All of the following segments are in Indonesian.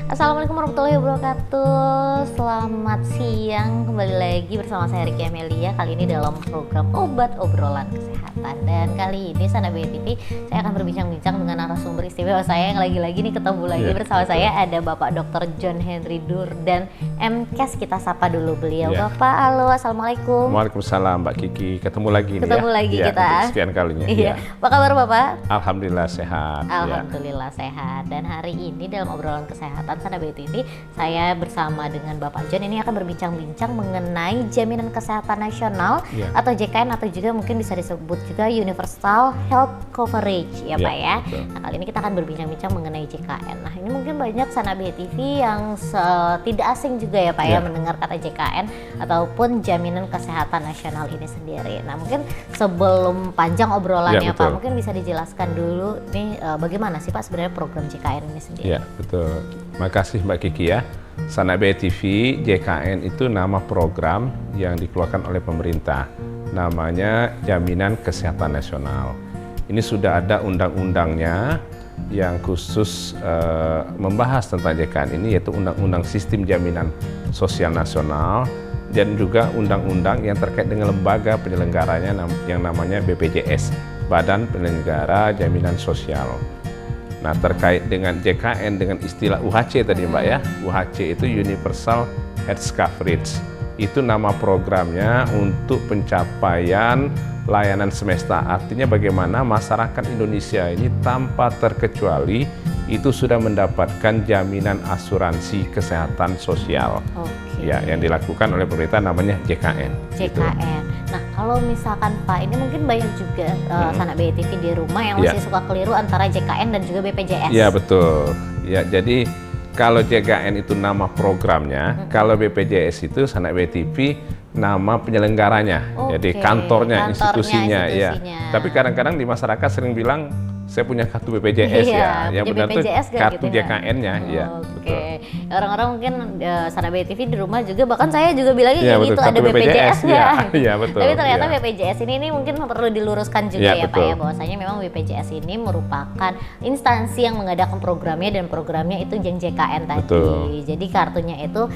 Assalamualaikum warahmatullahi wabarakatuh. Selamat siang, kembali lagi bersama saya Ricky Amelia. Kali ini dalam program Obat Obrolan Kesehatan. Dan kali ini Sana BTV saya akan berbincang-bincang dengan narasumber istimewa saya yang lagi-lagi nih ketemu lagi bersama saya. Ada Bapak Dr. John Henry Durdan MKes. Kita sapa dulu beliau. Bapak, halo, assalamualaikum. Waalaikumsalam Mbak Kiki. Ketemu lagi nih Ketemu lagi kita. Sekian kalinya. Iya. Apa kabar Bapak? Alhamdulillah sehat. Alhamdulillah sehat. Dan hari ini dalam obrolan kesehatan Sana BTV, saya bersama dengan Bapak John ini akan berbincang-bincang mengenai jaminan kesehatan nasional atau JKN, atau juga mungkin bisa disebut juga Universal Health Coverage ya Pak ya. Betul. Nah, kali ini kita akan berbincang-bincang mengenai JKN. Nah, ini mungkin banyak Sana BTV yang tidak asing juga ya Pak ya mendengar kata JKN ataupun jaminan kesehatan nasional ini sendiri. Nah, mungkin sebelum panjang obrolannya Pak, mungkin bisa dijelaskan dulu nih bagaimana sih Pak sebenarnya program JKN ini sendiri? Ya, betul. Makasih Mbak Kiki ya. Sana BTV, JKN itu nama program yang dikeluarkan oleh pemerintah. Namanya Jaminan Kesehatan Nasional. Ini sudah ada undang-undangnya yang khusus membahas tentang JKN ini, yaitu Undang-Undang Sistem Jaminan Sosial Nasional dan juga undang-undang yang terkait dengan lembaga penyelenggaranya yang namanya BPJS, Badan Penyelenggara Jaminan Sosial. Nah, terkait dengan JKN dengan istilah UHC tadi Mbak ya, UHC itu Universal Health Coverage. Itu nama programnya untuk pencapaian layanan semesta. Artinya bagaimana masyarakat Indonesia ini tanpa terkecuali itu sudah mendapatkan jaminan asuransi kesehatan sosial. Ya, yang dilakukan oleh pemerintah namanya JKN. JKN. Gitu. Nah, kalau misalkan Pak, ini mungkin banyak juga Sana BTV di rumah yang masih suka keliru antara JKN dan juga BPJS. Iya, betul. Ya, jadi kalau JKN itu nama programnya, kalau BPJS itu Sana BTV nama penyelenggaranya. Jadi kantornya, institusinya. Ya. Tapi kadang-kadang di masyarakat sering bilang saya punya kartu BPJS yang benar tuh kartu gitu JKN-nya ya. Oke. Orang-orang mungkin Sana BTV di rumah juga, bahkan saya juga bilangnya gitu, ada BPJS ya. Iya, betul. Tapi ternyata BPJS ini mungkin perlu diluruskan juga ya Pak ya, bahwasanya memang BPJS ini merupakan instansi yang mengadakan programnya, dan programnya itu yang JKN tadi. Betul. Jadi kartunya itu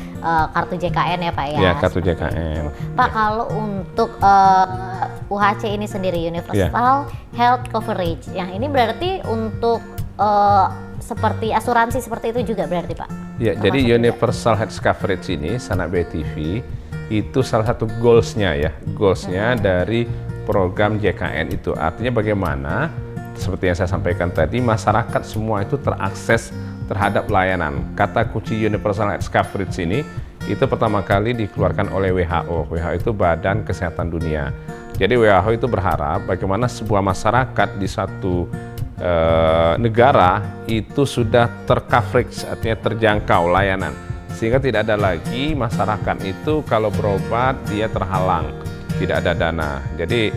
kartu JKN ya Pak ya. Iya, kartu JKN. Pak, kalau untuk UHC ini sendiri, Universal Health Coverage, yang ini berarti untuk seperti asuransi seperti itu juga berarti Pak? Ya, jadi Universal Health Coverage ini Sana BTV itu salah satu goalsnya ya, dari program JKN itu. Artinya bagaimana, seperti yang saya sampaikan tadi, masyarakat semua itu terakses terhadap layanan. Kata kunci Universal Health Coverage ini itu pertama kali dikeluarkan oleh WHO. WHO itu Badan Kesehatan Dunia. Jadi WHO itu berharap bagaimana sebuah masyarakat di satu negara itu sudah tercoverage, artinya terjangkau layanan, sehingga tidak ada lagi masyarakat itu kalau berobat dia terhalang, tidak ada dana. Jadi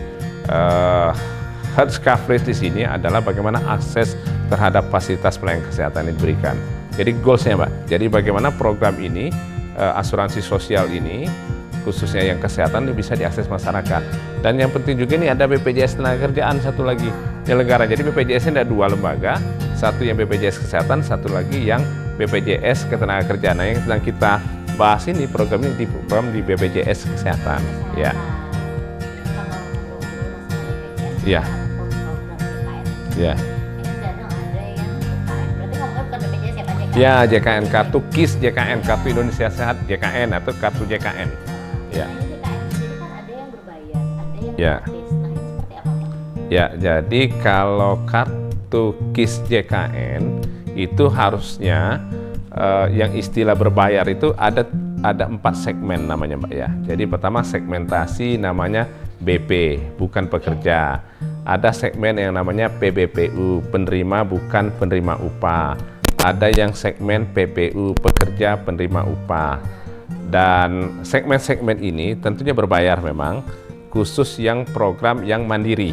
health coverage di sini adalah bagaimana akses terhadap fasilitas pelayanan kesehatan yang diberikan. Jadi goalsnya Mbak, jadi bagaimana program ini, asuransi sosial ini, khususnya yang kesehatan bisa diakses masyarakat. Dan yang penting juga ini ada BPJS Tenagakerjaan, satu lagi penyelenggara. Jadi BPJS ini ada dua lembaga, satu yang BPJS Kesehatan, satu lagi yang BPJS Ketenagakerjaan. Nah, yang sedang kita bahas ini program ini di BPJS Kesehatan. Ya. Ya. Ya. Ya, JKN, kartu KIS JKN, kartu Indonesia Sehat JKN atau kartu JKN. Ya. Ya. Ya, jadi kalau kartu KIS JKN itu harusnya yang istilah berbayar itu ada 4 segmen namanya Mbak ya. Jadi pertama segmentasi namanya BP, bukan pekerja. Ada segmen yang namanya PBPU, penerima bukan penerima upah. Ada yang segmen PPU, pekerja penerima upah. Dan segmen-segmen ini tentunya berbayar memang, khusus yang program yang mandiri.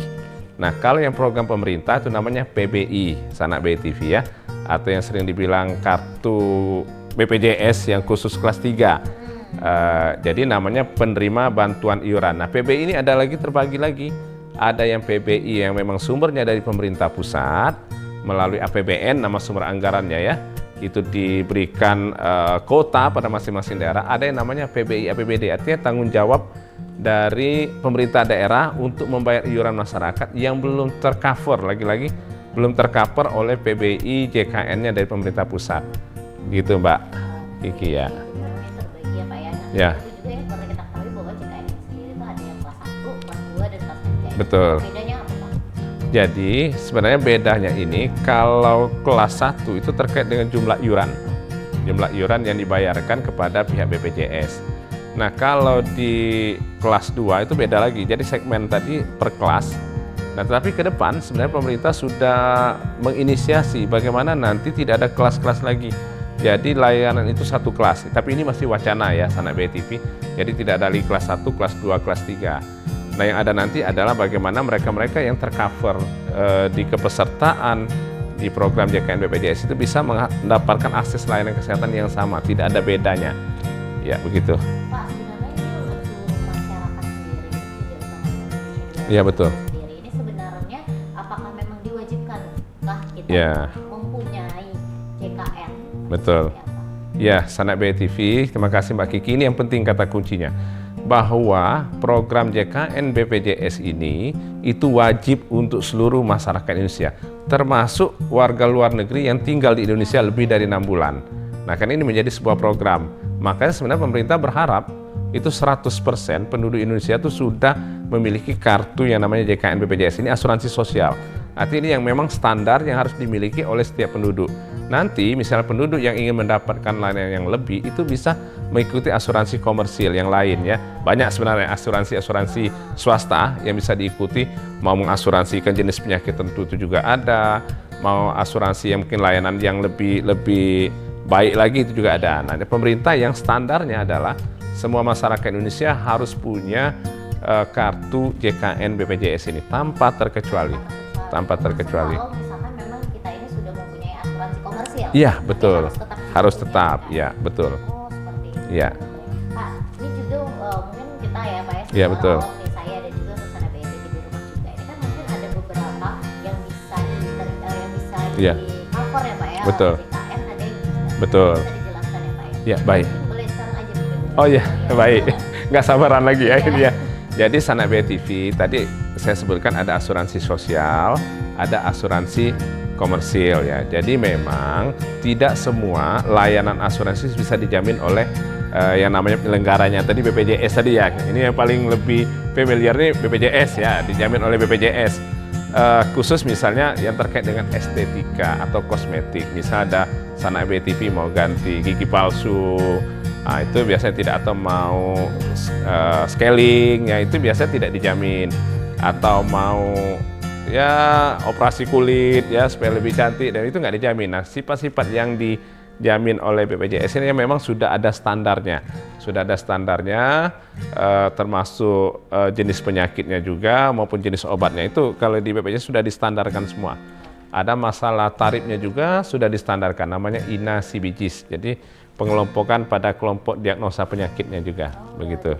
Nah, kalau yang program pemerintah itu namanya PBI, Sana BTV ya, atau yang sering dibilang kartu BPJS yang khusus kelas 3. Jadi namanya penerima bantuan iuran. Nah, PBI ini ada lagi, terbagi lagi. Ada yang PBI yang memang sumbernya dari pemerintah pusat, melalui APBN, nama sumber anggarannya ya. itu diberikan kuota pada masing-masing daerah, ada yang namanya PBI APBD, artinya tanggung jawab dari pemerintah daerah untuk membayar iuran masyarakat yang belum tercover, lagi-lagi belum tercover oleh PBI JKN-nya dari pemerintah pusat. Gitu Mbak Kiki ya. Itu namanya terbagi ya Pak ya. Nah, Ya. itu juga yang perlu kita ketahui bahwa JKN ini sendiri itu ada yang kelas 1, kelas 2, dan kelas 3. Betul. Bedanya apa Pak? Jadi sebenarnya bedanya ini kalau kelas 1 itu terkait dengan jumlah iuran yang dibayarkan kepada pihak BPJS. Nah kalau di kelas 2 itu beda lagi, jadi segmen tadi per kelas. Nah tetapi ke depan sebenarnya pemerintah sudah menginisiasi bagaimana nanti tidak ada kelas-kelas lagi. Jadi layanan itu satu kelas, tapi ini masih wacana ya Sanak BTV. Jadi tidak ada lagi kelas 1, kelas 2, kelas 3. Nah yang ada nanti adalah bagaimana mereka-mereka yang tercover di kepesertaan di program JKN BPJS itu bisa mendapatkan akses layanan kesehatan yang sama, tidak ada bedanya. Ya begitu. Pak, sebenarnya ini untuk seluruh masyarakat sendiri, tidak usah hanya Indonesia Iya, betul. sendiri. Ini sebenarnya apakah memang diwajibkankah kita Ya. mempunyai JKN? Betul. Seperti apa? Ya, Sanak BTV, terima kasih Mbak Kiki. Ini yang penting kata kuncinya, bahwa program JKN BPJS ini itu wajib untuk seluruh masyarakat Indonesia, termasuk warga luar negeri yang tinggal di Indonesia lebih dari 6 bulan. Nah, kan ini menjadi sebuah program. Makanya sebenarnya pemerintah berharap itu 100% penduduk Indonesia itu sudah memiliki kartu yang namanya JKN BPJS. Ini asuransi sosial. Artinya ini yang memang standar yang harus dimiliki oleh setiap penduduk. Nanti misalnya penduduk yang ingin mendapatkan layanan yang lebih itu bisa mengikuti asuransi komersil yang lain ya. Banyak sebenarnya asuransi swasta yang bisa diikuti, mau mengasuransikan jenis penyakit tertentu itu juga ada, mau asuransi yang mungkin layanan yang lebih baik lagi itu juga ada. Nah, pemerintah yang standarnya adalah semua masyarakat Indonesia harus punya kartu JKN BPJS ini tanpa terkecuali. Tanpa terkecuali. Kalau misalkan memang kita ini sudah mempunyai asuransi komersil. Iya, tapi betul. Harus tetap, kan? ya, betul. Oh, seperti itu. Iya. Pak, ini juga mungkin kita ya Pak ya, Iya, betul. awam nih, saya dan juga Susana BNPB di rumah juga. Ini kan mungkin ada beberapa yang bisa Iya. di cover ya Pak ya. Betul. oleh JKN ada yang bisa. Betul. Bisa dijelaskan ya Pak ya. Ya, baik. Mungkin boleh sekarang aja mungkin. Oh iya, Ya. baik. Nggak sabaran lagi ya ini Iya. ya. Jadi Sanak BTV tadi saya sebutkan ada asuransi sosial, ada asuransi komersil ya. Jadi memang tidak semua layanan asuransi bisa dijamin oleh yang namanya penyelenggaranya tadi BPJS tadi ya. Ini yang paling lebih familiar nih BPJS ya, dijamin oleh BPJS. Khusus misalnya yang terkait dengan estetika atau kosmetik. Misal ada Sanak BTV mau ganti gigi palsu, nah, itu biasanya tidak, atau mau scaling ya itu biasanya tidak dijamin, atau mau ya operasi kulit ya supaya lebih cantik, dan itu nggak dijamin. Nah sifat-sifat yang dijamin oleh BPJS ini memang sudah ada standarnya, termasuk jenis penyakitnya juga maupun jenis obatnya itu kalau di BPJS sudah distandarkan semua. Ada masalah tarifnya juga sudah distandarkan, namanya INA CBGs. Jadi pengelompokan pada kelompok diagnosa penyakitnya juga, begitu.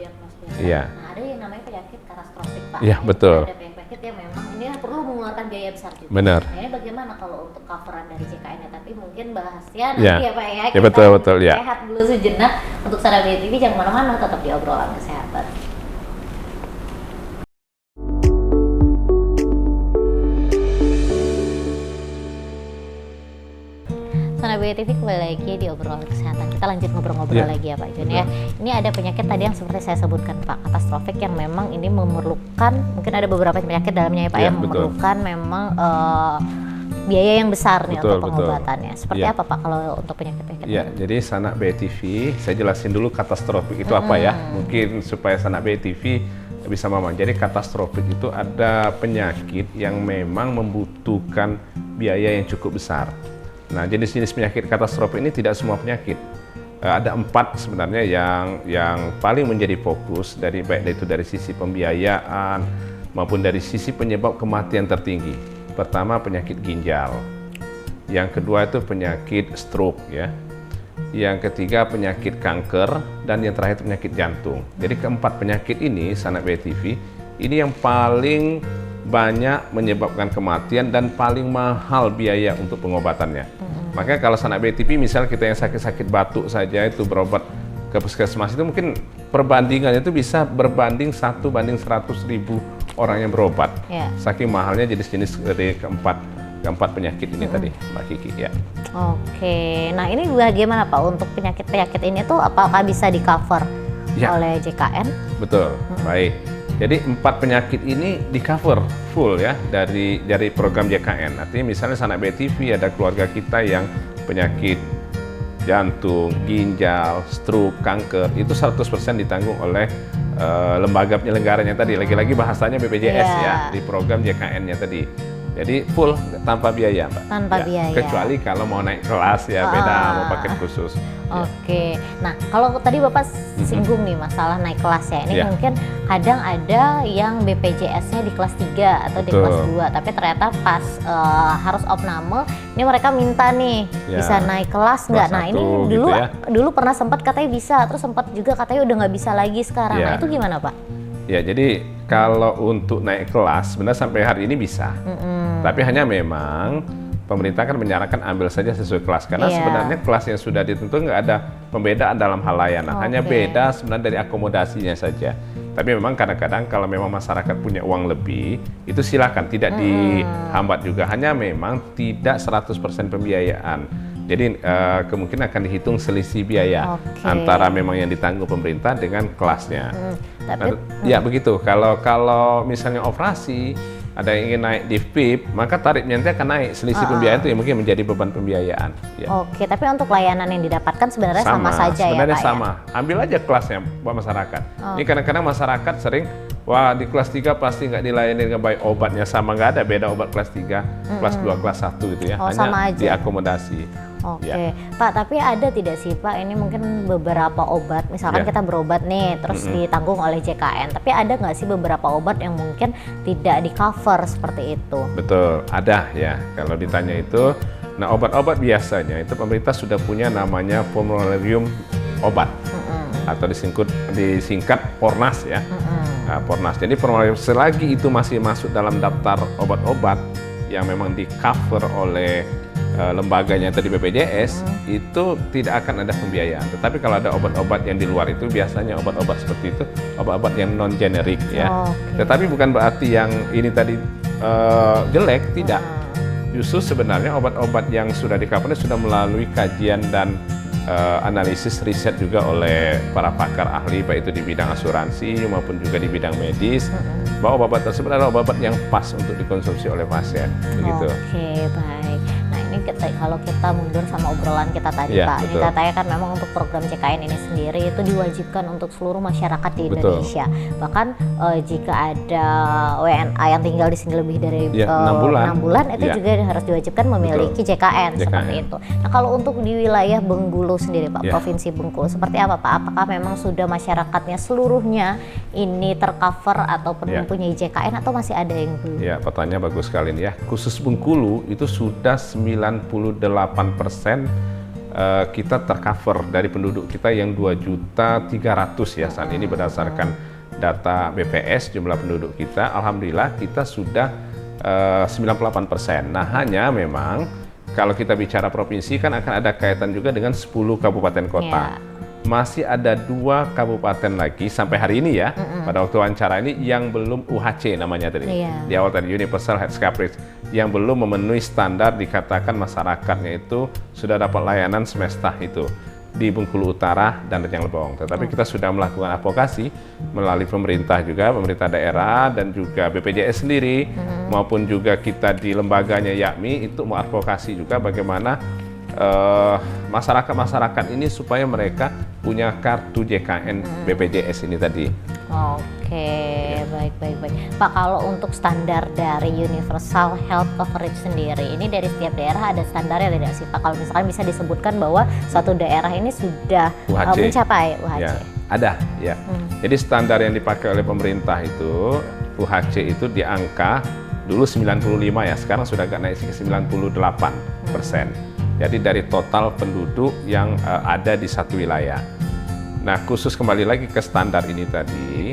Iya. Nah, ada yang namanya penyakit katastrofik Pak. Iya, betul. Ada penyakit yang memang ini perlu mengeluarkan biaya besar juga. Benar. Nah, ini bagaimana kalau untuk coveran dari JKN ya? Tapi mungkin bahasnya nanti Ya. ya Pak ya. Ya, betul, ya. Sehat dulu sejenak. Untuk Sanak BTV jangan kemana-mana, tetap di obrolan kesehatan. Sanak BTV kembali lagi di obrolan kesehatan. Kita lanjut ngobrol-ngobrol Ya. lagi ya Pak Jun ya. Ini ada penyakit tadi yang seperti saya sebutkan Pak, katastrofik, yang memang ini memerlukan, mungkin ada beberapa penyakit dalamnya ya Pak Ya, yang betul. memerlukan memang biaya yang besar nih Betul, untuk pengobatannya. Seperti Ya. apa Pak kalau untuk penyakit-penyakit? Ya, jadi Sanak BTV, saya jelasin dulu katastrofik itu apa ya. Mungkin supaya Sanak BTV bisa memahami. Jadi katastrofik itu ada penyakit yang memang membutuhkan biaya yang cukup besar. Nah, jenis-jenis penyakit katastrofik ini tidak semua penyakit. Ada 4 sebenarnya yang paling menjadi fokus, baik itu dari sisi pembiayaan maupun dari sisi penyebab kematian tertinggi. Pertama penyakit ginjal, yang kedua itu penyakit stroke ya, yang ketiga penyakit kanker, dan yang terakhir penyakit jantung. Jadi keempat penyakit ini Sanak BTV ini yang paling banyak menyebabkan kematian dan paling mahal biaya untuk pengobatannya. Makanya kalau sanak BTP misalnya kita yang sakit-sakit batuk saja itu berobat ke puskesmas itu mungkin perbandingannya itu bisa berbanding 1:100.000 orang yang berobat. Saking mahalnya jenis-jenis dari keempat penyakit ini tadi, Mbak Kiki ya. Oke, nah ini bagaimana Pak untuk penyakit-penyakit ini tuh apakah bisa di-cover oleh JKN? Betul, baik. Jadi 4 penyakit ini di-cover full ya dari program JKN. Artinya misalnya sanak BTV ada keluarga kita yang penyakit jantung, ginjal, stroke, kanker, itu 100% ditanggung oleh lembaga penyelenggaranya tadi. Lagi-lagi bahasanya BPJS ya, di program JKN-nya tadi. Jadi full tanpa biaya, Mbak. Tanpa biaya. Kecuali kalau mau naik kelas ya beda, mau paket khusus. Oke. Nah, kalau tadi Bapak singgung nih masalah naik kelas ya. Ini mungkin kadang ada yang BPJS-nya di kelas 3 atau di kelas 2, tapi ternyata pas harus opname, ini mereka minta nih bisa naik kelas nggak? Nah, ini dulu pernah sempat katanya bisa, terus sempat juga katanya udah nggak bisa lagi sekarang. Nah, itu gimana, Pak? Ya, jadi kalau untuk naik kelas sebenarnya sampai hari ini bisa. Tapi hanya memang pemerintah kan menyarankan ambil saja sesuai kelas. Karena sebenarnya kelas yang sudah ditentukan nggak ada pembedaan dalam hal layanan. Hanya beda sebenarnya dari akomodasinya saja. Tapi memang kadang-kadang kalau memang masyarakat punya uang lebih, itu silakan, tidak dihambat juga. Hanya memang tidak 100% pembiayaan. Jadi kemungkinan akan dihitung selisih biaya antara memang yang ditanggung pemerintah dengan kelasnya. Ya begitu. Kalau misalnya operasi ada yang ingin naik di VIP, maka tarifnya nanti akan naik. Selisih pembiayaan itu yang mungkin menjadi beban pembiayaan. Oke, tapi untuk layanan yang didapatkan sebenarnya sama saja sebenarnya ya Pak? Sama. Ambil aja kelasnya buat masyarakat. Ini kadang-kadang masyarakat sering, wah di kelas 3 pasti nggak dilayani dengan baik, obatnya sama, nggak ada beda obat kelas 3, kelas 2, kelas 1 gitu ya. Hanya sama aja. Diakomodasi. Oke, Pak, tapi ada tidak sih Pak, ini mungkin beberapa obat, misalkan kita berobat nih, terus ditanggung oleh JKN, tapi ada nggak sih beberapa obat yang mungkin tidak di-cover seperti itu? Betul, ada ya, kalau ditanya itu. Nah, obat-obat biasanya itu pemerintah sudah punya namanya formularium obat, atau disingkat Pornas ya, Pornas. Jadi formularium selagi itu masih masuk dalam daftar obat-obat yang memang di-cover oleh lembaganya tadi BPJS, itu tidak akan ada pembiayaan. Tetapi kalau ada obat-obat yang di luar itu, biasanya obat-obat seperti itu obat-obat yang non generik ya. Tetapi bukan berarti yang ini tadi jelek, tidak. Justru sebenarnya obat-obat yang sudah di-cover sudah melalui kajian dan analisis riset juga oleh para pakar ahli, baik itu di bidang asuransi maupun juga di bidang medis, bahwa obat-obat tersebut adalah obat-obat yang pas untuk dikonsumsi oleh pasien. Begitu. Oke, baik. Ini kalau kita mundur sama obrolan kita tadi Pak, ini katanya kan memang untuk program JKN ini sendiri itu diwajibkan untuk seluruh masyarakat di Indonesia. Bahkan jika ada WNA yang tinggal di sini lebih dari 6 bulan itu juga harus diwajibkan memiliki JKN seperti itu. Nah, kalau untuk di wilayah Bengkulu sendiri Pak, Provinsi Bengkulu seperti apa Pak? Apakah memang sudah masyarakatnya seluruhnya ini tercover ataupun mempunyai JKN atau masih ada yang belum? Ya, pertanyaan bagus sekali nih ya. Khusus Bengkulu itu sudah 98% kita tercover dari penduduk kita yang 2.300.000 ya saat ini berdasarkan data BPS jumlah penduduk kita. Alhamdulillah kita sudah 98%. Nah, hanya memang kalau kita bicara provinsi kan akan ada kaitan juga dengan 10 kabupaten kota. Masih ada 2 kabupaten lagi sampai hari ini ya, pada waktu wawancara ini yang belum UHC namanya tadi. Di awal tadi Universal Health Coverage, yang belum memenuhi standar dikatakan masyarakatnya itu sudah dapat layanan semesta itu di Bengkulu Utara dan Rejang Lebong. Tetapi kita sudah melakukan advokasi melalui pemerintah juga, pemerintah daerah dan juga BPJS sendiri maupun juga kita di lembaganya YAKMI itu mau advokasi juga bagaimana masyarakat ini supaya mereka punya kartu JKN BPJS ini tadi. Oke, baik. Pak, kalau untuk standar dari Universal Health Coverage sendiri, ini dari setiap daerah ada standarnya tidak sih Pak? Kalau misalkan bisa disebutkan bahwa suatu daerah ini sudah mencapai UHC. Ya, ada ya. Jadi standar yang dipakai oleh pemerintah itu, UHC itu di angka dulu 95 ya, sekarang sudah agak naik ke 98%. Jadi dari total penduduk yang ada di satu wilayah. Nah, khusus kembali lagi ke standar ini tadi,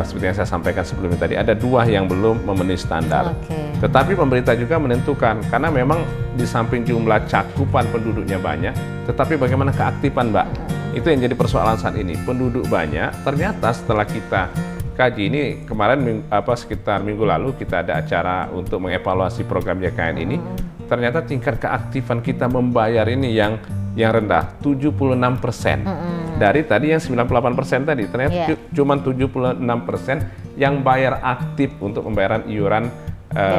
seperti yang saya sampaikan sebelumnya tadi, ada 2 yang belum memenuhi standar. Oke. Tetapi pemerintah juga menentukan, karena memang di samping jumlah cakupan penduduknya banyak, tetapi bagaimana keaktifan, Mbak? Itu yang jadi persoalan saat ini. Penduduk banyak, ternyata setelah kita kaji ini kemarin sekitar minggu lalu kita ada acara untuk mengevaluasi program JKN ini. Ternyata tingkat keaktifan kita membayar ini yang rendah, 76%. Dari tadi yang 98% tadi, ternyata cuma 76% yang bayar aktif untuk pembayaran iuran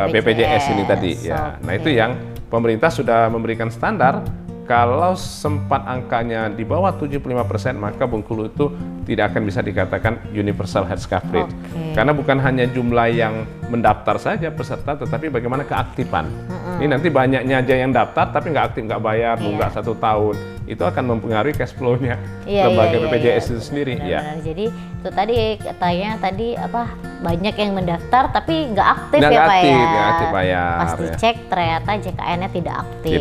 BPJS ini tadi. Ya. Nah, itu yang pemerintah sudah memberikan standar. Kalau sempat angkanya di bawah 75%, maka Bengkulu itu tidak akan bisa dikatakan universal health coverage. Karena bukan hanya jumlah yang mendaftar saja peserta, tetapi bagaimana keaktifan. Ini nanti banyaknya aja yang daftar, tapi nggak aktif, nggak bayar, nunggak 1 tahun. Itu akan mempengaruhi cash flow-nya lembaga BPJS itu sendiri. Benar-benar. Jadi itu tadi katanya banyak yang mendaftar tapi nggak aktif nggak ya Pak aktif, ya. nggak aktif bayar. Pas dicek ternyata JKN-nya tidak aktif.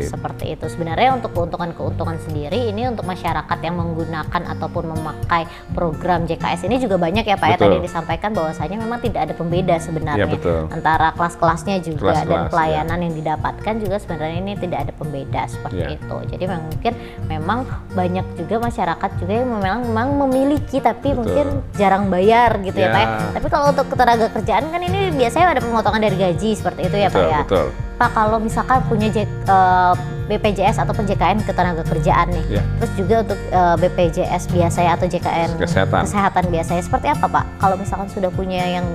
Seperti itu. Sebenarnya untuk keuntungan sendiri ini untuk masyarakat yang menggunakan ataupun memakai program JKS ini juga banyak ya Pak ya. Tadi disampaikan bahwasanya memang tidak ada pembeda sebenarnya antara kelas-kelasnya juga dan pelayanan yang didapatkan juga sebenarnya ini tidak ada pembeda seperti itu. Jadi memang banyak juga masyarakat juga yang memang memiliki tapi mungkin jarang bayar gitu ya Pak ya. Tapi kalau untuk ketenaga kerjaan kan ini biasanya ada pemotongan dari gaji seperti itu ya Pak ya. Pak, kalau misalkan punya BPJS ataupun JKN ketenaga kerjaan nih, terus juga untuk BPJS biasanya atau JKN kesehatan biasanya seperti apa Pak? Kalau misalkan sudah punya yang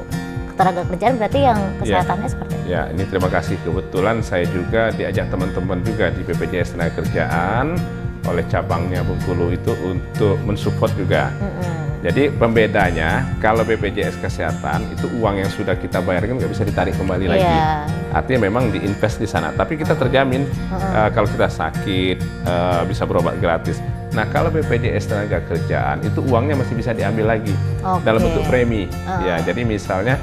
ketenaga kerjaan berarti yang kesehatannya seperti itu? Ya, ini terima kasih. Kebetulan saya juga diajak teman-teman juga di BPJS tenaga kerjaan oleh cabangnya Bengkulu itu untuk mensupport juga. Jadi pembedanya kalau BPJS kesehatan itu uang yang sudah kita bayarkan nggak bisa ditarik kembali lagi. Artinya memang diinvest di sana. Tapi kita terjamin kalau kita sakit bisa berobat gratis. Nah, kalau BPJS tenaga kerjaan itu uangnya masih bisa diambil lagi dalam bentuk premi. Ya, jadi misalnya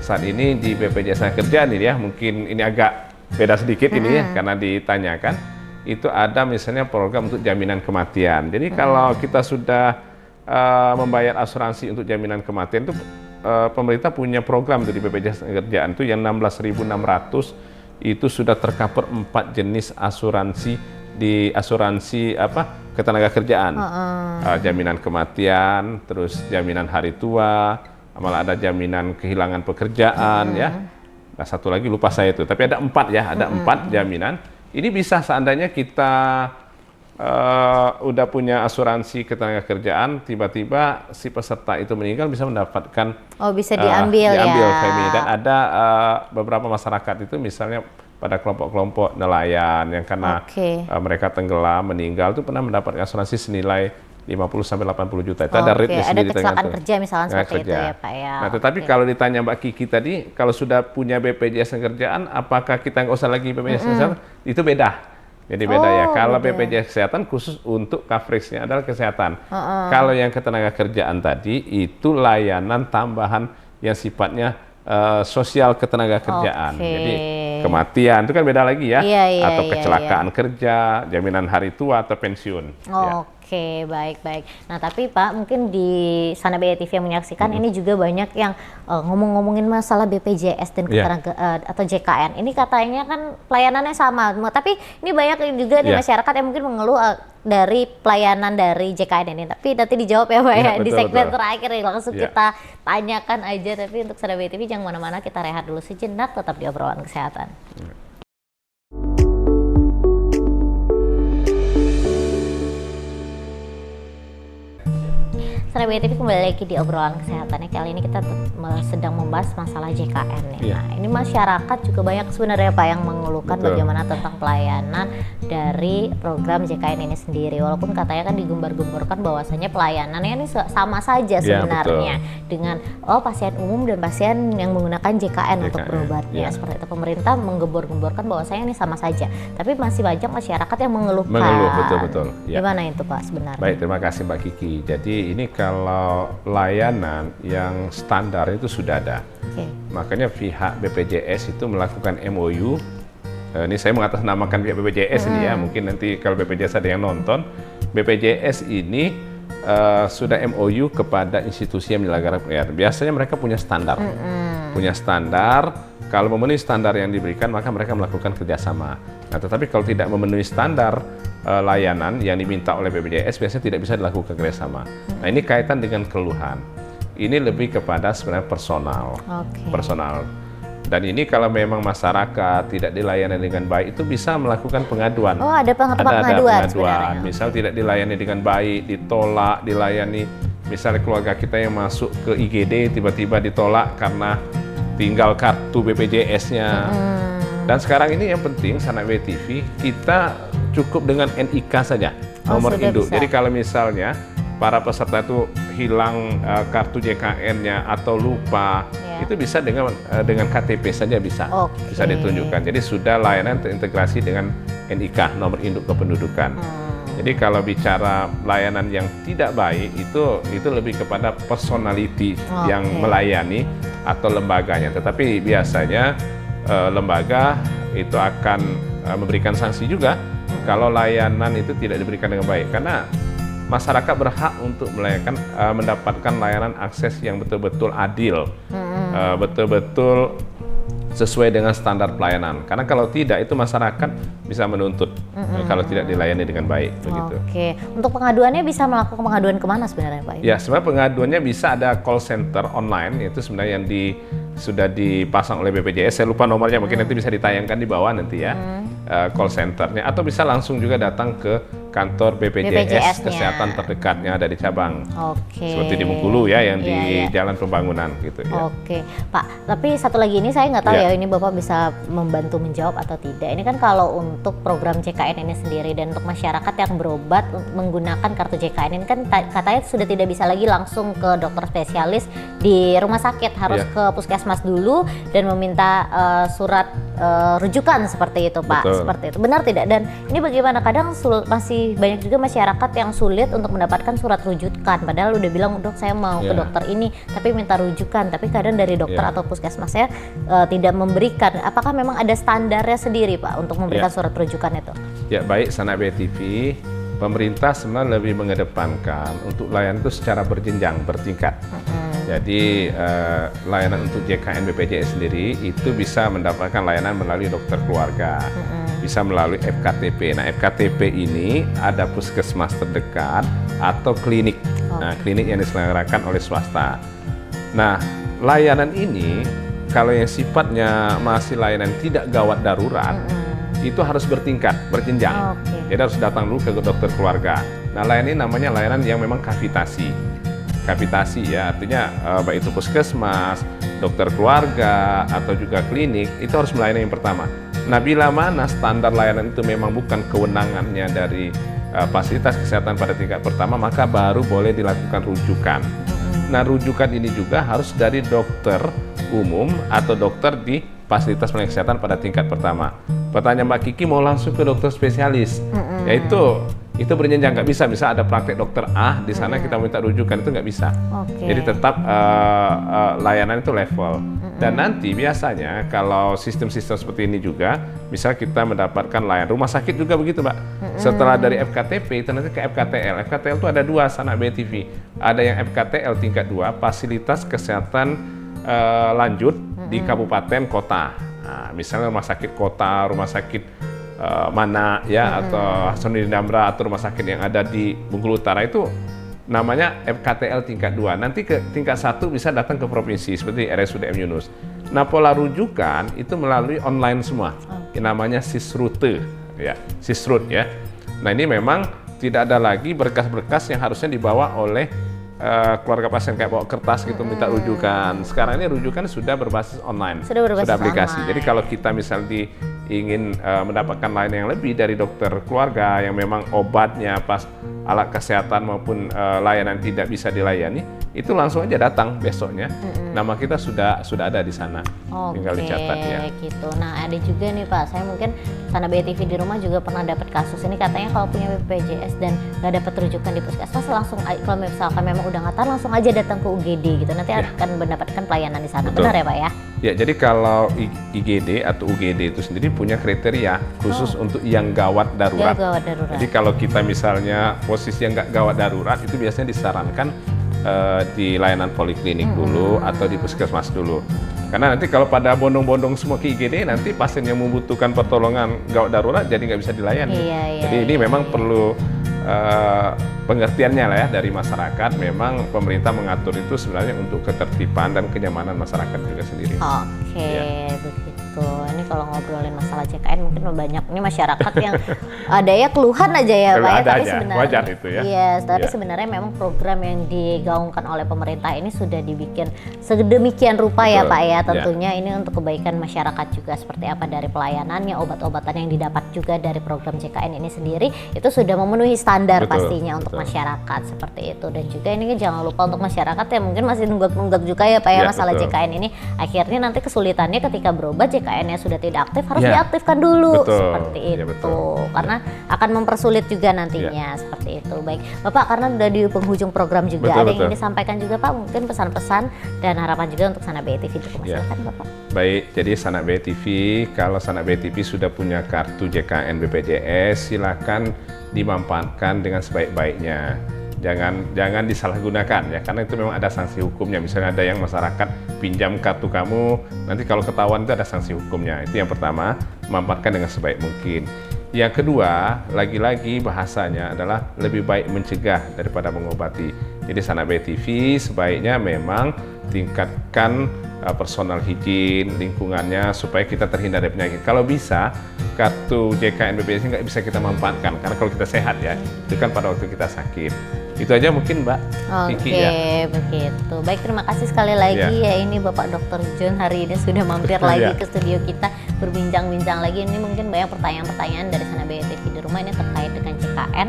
saat ini di BPJS tenaga kerjaan ini ya, mungkin ini agak beda sedikit ini ya karena ditanyakan itu ada misalnya program untuk jaminan kematian. Jadi kalau kita sudah membayar asuransi untuk jaminan kematian itu pemerintah punya program di BPJS Kerjaan itu yang 16.600 itu sudah tercover 4 jenis asuransi di asuransi ketenaga kerjaan. Jaminan kematian, terus jaminan hari tua, malah ada jaminan kehilangan pekerjaan ya. Nah, satu lagi lupa saya itu, tapi ada 4 ya, ada 4 jaminan. Ini bisa seandainya kita udah punya asuransi ketenaga kerjaan, tiba-tiba si peserta itu meninggal bisa mendapatkan bisa diambil premi. Dan ada beberapa masyarakat itu misalnya pada kelompok-kelompok nelayan yang karena mereka tenggelam meninggal itu pernah mendapatkan asuransi senilai 50-80 juta. Itu ada rate-nya sendiri. Ada kecelakaan kerja misalnya seperti itu ya Pak ya. Nah, tetapi kalau ditanya Mbak Kiki tadi, kalau sudah punya BPJS Kerjaan, apakah kita nggak usah lagi BPJS Kesehatan? Itu beda. Jadi beda ya. Kalau BPJS Kesehatan khusus untuk coverage-nya adalah kesehatan. Kalau yang ketenaga kerjaan tadi itu layanan tambahan yang sifatnya sosial ketenaga kerjaan. Jadi kematian itu kan beda lagi ya. Atau kecelakaan kerja, jaminan hari tua atau pensiun. Oke, baik. Nah, tapi Pak, mungkin di sana BTV yang menyaksikan ini juga banyak yang ngomong-ngomongin masalah BPJS dan ketenaga atau JKN. Ini katanya kan pelayanannya sama, tapi ini banyak juga nih masyarakat yang mungkin mengeluh dari pelayanan dari JKN ini. Tapi nanti dijawab ya Pak ya, di segmen terakhir nih langsung kita tanyakan aja. Tapi untuk sana BTV jangan mana-mana, kita rehat dulu sejenak, tetap di obrolan kesehatan. Sana BTV kembali lagi di obrolan kesehatannya. Kali ini kita sedang membahas masalah JKN ya. Nah, ini masyarakat juga banyak sebenarnya Pak yang mengeluhkan bagaimana tentang pelayanan dari program JKN ini sendiri. Walaupun katanya kan digembar-gemborkan bahwasanya pelayanannya ini sama saja sebenarnya dengan pasien umum dan pasien yang menggunakan JKN untuk berobatnya. Seperti itu, pemerintah menggembor-gemborkan bahwasanya ini sama saja. Tapi masih banyak masyarakat yang mengeluhkan. Betul. Gimana itu Pak sebenarnya? Baik, terima kasih Mbak Kiki. Jadi ini kalau layanan yang standar itu sudah ada. Makanya pihak BPJS itu melakukan MOU. Ini saya mengatasnamakan pihak BPJS ini ya. Mungkin nanti kalau BPJS ada yang nonton, BPJS ini sudah MOU kepada institusi yang menyelenggarakan. Biasanya mereka punya standar, Kalau memenuhi standar yang diberikan, maka mereka melakukan kerjasama. Nah, tetapi kalau tidak memenuhi standar layanan yang diminta oleh BPJS, biasanya tidak bisa dilakukan kerjasama. Nah, ini kaitan dengan keluhan. Ini lebih kepada sebenarnya personal. Dan ini kalau memang masyarakat tidak dilayani dengan baik, itu bisa melakukan pengaduan. Oh, ada pengaduan sebenarnya. Misal tidak dilayani dengan baik, ditolak, dilayani. Misalnya keluarga kita yang masuk ke IGD tiba-tiba ditolak karena tinggal kartu BPJS-nya. Dan sekarang ini yang penting, Sanak BTV, kita cukup dengan NIK saja, nomor induk. Jadi kalau misalnya para peserta itu hilang kartu JKN-nya atau lupa, itu bisa dengan KTP saja bisa ditunjukkan. Jadi sudah layanan terintegrasi dengan NIK, nomor induk kependudukan. Jadi kalau bicara layanan yang tidak baik, itu lebih kepada personality yang melayani atau lembaganya. Tetapi biasanya lembaga itu akan memberikan sanksi juga kalau layanan itu tidak diberikan dengan baik, karena masyarakat berhak untuk mendapatkan layanan akses yang betul-betul adil, betul-betul sesuai dengan standar pelayanan. Karena kalau tidak, itu masyarakat bisa menuntut kalau tidak dilayani dengan baik. Begitu. Oke, untuk pengaduannya bisa melakukan pengaduan kemana sebenarnya, Pak? Ya, sebenarnya pengaduannya bisa ada call center online, itu sebenarnya yang sudah dipasang oleh BPJS. Saya lupa nomornya, mungkin nanti bisa ditayangkan di bawah nanti ya, call centernya. Atau bisa langsung juga datang ke kantor BPJS Kesehatan terdekatnya ada di cabang. Seperti di Bengkulu ya, yang di Jalan Pembangunan gitu ya. Oke, Pak. Tapi satu lagi ini saya nggak tahu ya, ini Bapak bisa membantu menjawab atau tidak. Ini kan kalau untuk program JKN ini sendiri dan untuk masyarakat yang berobat menggunakan kartu JKN ini kan katanya sudah tidak bisa lagi langsung ke dokter spesialis di rumah sakit, harus ke puskesmas dulu dan meminta surat rujukan seperti itu, Pak. Betul. Seperti itu. Benar tidak? Dan ini bagaimana? Kadang masih banyak juga masyarakat yang sulit untuk mendapatkan surat rujukan. Padahal udah bilang, dok saya mau ke dokter ini, tapi minta rujukan. Tapi kadang dari dokter atau puskesmasnya tidak memberikan. Apakah memang ada standarnya sendiri, Pak, untuk memberikan surat rujukan itu? Ya, baik, Sanak BTV. Pemerintah sebenarnya lebih mengedepankan untuk layanan itu secara berjenjang, bertingkat. Jadi layanan untuk JKN BPJS sendiri itu bisa mendapatkan layanan melalui dokter keluarga, bisa melalui FKTP. Nah, FKTP ini ada puskesmas terdekat atau klinik. Nah, klinik yang diselenggarakan oleh swasta. Nah, layanan ini kalau yang sifatnya masih layanan tidak gawat darurat, itu harus bertingkat, berjenjang. Jadi harus datang dulu ke dokter keluarga. Nah, layanan ini namanya layanan yang memang kavitasi. Kavitasi ya, artinya baik itu puskesmas, dokter keluarga, atau juga klinik, itu harus melayani yang pertama. Nah, bila mana standar layanan itu memang bukan kewenangannya dari fasilitas kesehatan pada tingkat pertama, maka baru boleh dilakukan rujukan. Nah, rujukan ini juga harus dari dokter umum atau dokter di fasilitas pelayanan kesehatan pada tingkat pertama. Pertanyaan Mbak Kiki, mau langsung ke dokter spesialis, yaitu itu berjenjang, nggak bisa. Bisa ada praktek dokter A di sana kita minta rujukan, itu nggak bisa. Jadi tetap layanan itu level. Dan nanti biasanya kalau sistem-sistem seperti ini juga, misal kita mendapatkan layanan rumah sakit juga begitu, Mbak. Setelah dari FKTP itu nanti ke FKTL. FKTL itu ada dua, Sanak BTV. Ada yang FKTL tingkat 2, fasilitas kesehatan lanjut di kabupaten kota. Nah, misalnya rumah sakit kota, rumah sakit mana ya, atau Hasanuddin Damra, atau rumah sakit yang ada di Bengkulu Utara, itu namanya FKTL tingkat 2. Nanti ke tingkat 1 bisa datang ke provinsi seperti RSUD M Yunus. Nah, pola rujukan itu melalui online semua. Namanya Sisrute ya, Sisrut ya. Nah, ini memang tidak ada lagi berkas-berkas yang harusnya dibawa oleh keluarga pasien kayak bawa kertas gitu minta rujukan. Sekarang ini rujukan sudah berbasis online, sudah aplikasi. Jadi kalau kita misalnya ingin mendapatkan layanan yang lebih dari dokter keluarga yang memang obatnya pas alat kesehatan maupun layanan tidak bisa dilayani, itu langsung aja datang besoknya. Nama kita sudah ada di sana. Tinggal dicatat ya. Gitu. Nah, ada juga nih Pak, saya mungkin Sana BTV di rumah juga pernah dapat kasus ini, katanya kalau punya BPJS dan nggak dapat rujukan di puskesmas, langsung kalau misalkan memang udah nggak tahan, langsung aja datang ke UGD gitu. Nanti akan mendapatkan pelayanan di sana. Benar ya Pak ya? Ya, jadi kalau IGD atau UGD itu sendiri punya kriteria khusus untuk yang gawat darurat. Gawat darurat. Jadi kalau kita misalnya posisi yang nggak gawat darurat, itu biasanya disarankan di layanan poliklinik dulu atau di puskesmas dulu. Karena nanti kalau pada bondong-bondong semua ke IGD, nanti pasien yang membutuhkan pertolongan gawat darurat jadi nggak bisa dilayani. Jadi ini memang perlu pengertiannya lah ya dari masyarakat. Memang pemerintah mengatur itu sebenarnya untuk ketertiban dan kenyamanan masyarakat juga sendiri. Begitu. Ini kalau ngobrolin masalah JKN mungkin banyak ini masyarakat yang ada ya keluhan aja ya Pak ya. Tapi sebenarnya wajar itu ya. Tapi sebenarnya memang program yang digaungkan oleh pemerintah ini sudah dibikin sedemikian rupa ya Pak ya. Tentunya ini untuk kebaikan masyarakat juga, seperti apa dari pelayanannya, obat-obatan yang didapat juga dari program JKN ini sendiri itu sudah memenuhi standar pastinya untuk masyarakat seperti itu. Dan juga ini jangan lupa untuk masyarakat yang mungkin masih nunggak-nunggak juga ya Pak ya, masalah JKN ini. Akhirnya nanti kesulitannya ketika berobat JKN-nya sudah tidak aktif, harus diaktifkan dulu seperti itu. Karena akan mempersulit juga nantinya seperti itu. Baik Bapak, karena udah di penghujung program juga, ada yang ingin disampaikan juga Pak, mungkin pesan-pesan dan harapan juga untuk Sana BTV itu silakan Bapak. Baik, jadi Sana BTV, kalau Sana BTV sudah punya kartu JKN BPJS, silakan dimanfaatkan dengan sebaik-baiknya. Jangan disalahgunakan ya, karena itu memang ada sanksi hukumnya. Misalnya ada yang masyarakat pinjam kartu kamu, nanti kalau ketahuan itu ada sanksi hukumnya. Itu yang pertama, manfaatkan dengan sebaik mungkin. Yang kedua, lagi-lagi bahasanya adalah lebih baik mencegah daripada mengobati. Jadi Sana BTV sebaiknya memang tingkatkan personal hygiene, lingkungannya, supaya kita terhindar dari penyakit. Kalau bisa, kartu JKN BPJS nggak bisa kita manfaatkan, karena kalau kita sehat ya, itu kan pada waktu kita sakit. Itu aja mungkin Mbak Kiki ya. Begitu. Baik, terima kasih sekali lagi ya ini Bapak Dr. John hari ini sudah mampir lagi ke studio kita berbincang-bincang lagi. Ini mungkin banyak pertanyaan-pertanyaan dari Sana BTV di rumah ini terkait dengan JKN,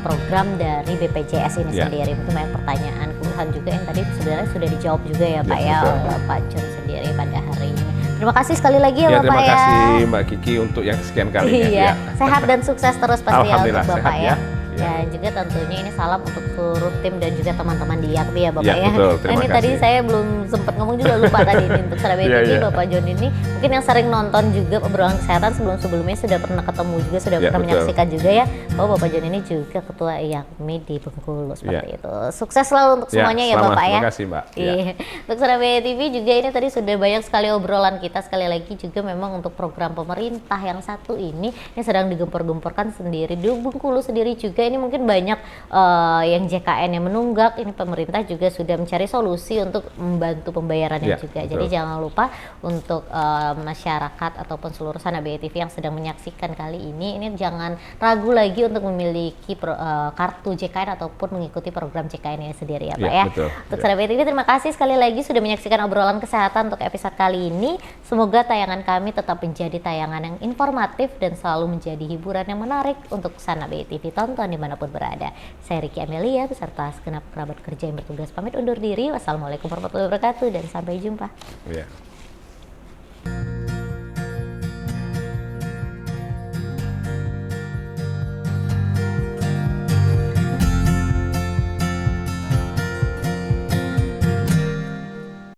program dari BPJS ini sendiri. Mungkin banyak pertanyaan, keluhan juga yang tadi sebenarnya sudah dijawab juga ya Pak ya oleh Pak John sendiri pada hari ini. Terima kasih sekali lagi ya Bapak ya. Terima kasih Mbak Kiki untuk yang sekian kalinya. Sehat dan sukses terus pasti ya untuk Bapak ya. Ya. Dan juga tentunya ini salam untuk seluruh tim dan juga teman-teman di YAKBI ya Bapak ya. Betul, Nah, ini tadi saya belum sempat ngomong juga, lupa tadi ini untuk Sana BTV Bapak John ini mungkin yang sering nonton juga obrolan kesehatan sebelum-sebelumnya sudah pernah ketemu juga, sudah pernah menyaksikan juga ya bahwa Bapak John ini juga ketua YAKBI di Bengkulu seperti itu. Sukses selalu untuk semuanya ya Bapak ya. Terima kasih Mbak. Untuk Sana BTV juga ini tadi sudah banyak sekali obrolan kita, sekali lagi juga memang untuk program pemerintah yang satu ini yang sedang digempur-gemburkan sendiri di Bengkulu sendiri juga, ini mungkin banyak yang JKN yang menunggak. Ini pemerintah juga sudah mencari solusi untuk membantu pembayarannya juga. Jadi jangan lupa untuk masyarakat ataupun seluruh Sana BTV yang sedang menyaksikan kali ini jangan ragu lagi untuk memiliki kartu JKN ataupun mengikuti program JKN ini sendiri ya Pak ya. Untuk Sana BTV terima kasih sekali lagi sudah menyaksikan obrolan kesehatan untuk episode kali ini. Semoga tayangan kami tetap menjadi tayangan yang informatif dan selalu menjadi hiburan yang menarik untuk Sana BTV. Tonton dimanapun berada. Saya Ricky Amelia beserta segenap kerabat kerja yang bertugas pamit undur diri. Wassalamualaikum warahmatullahi wabarakatuh dan sampai jumpa.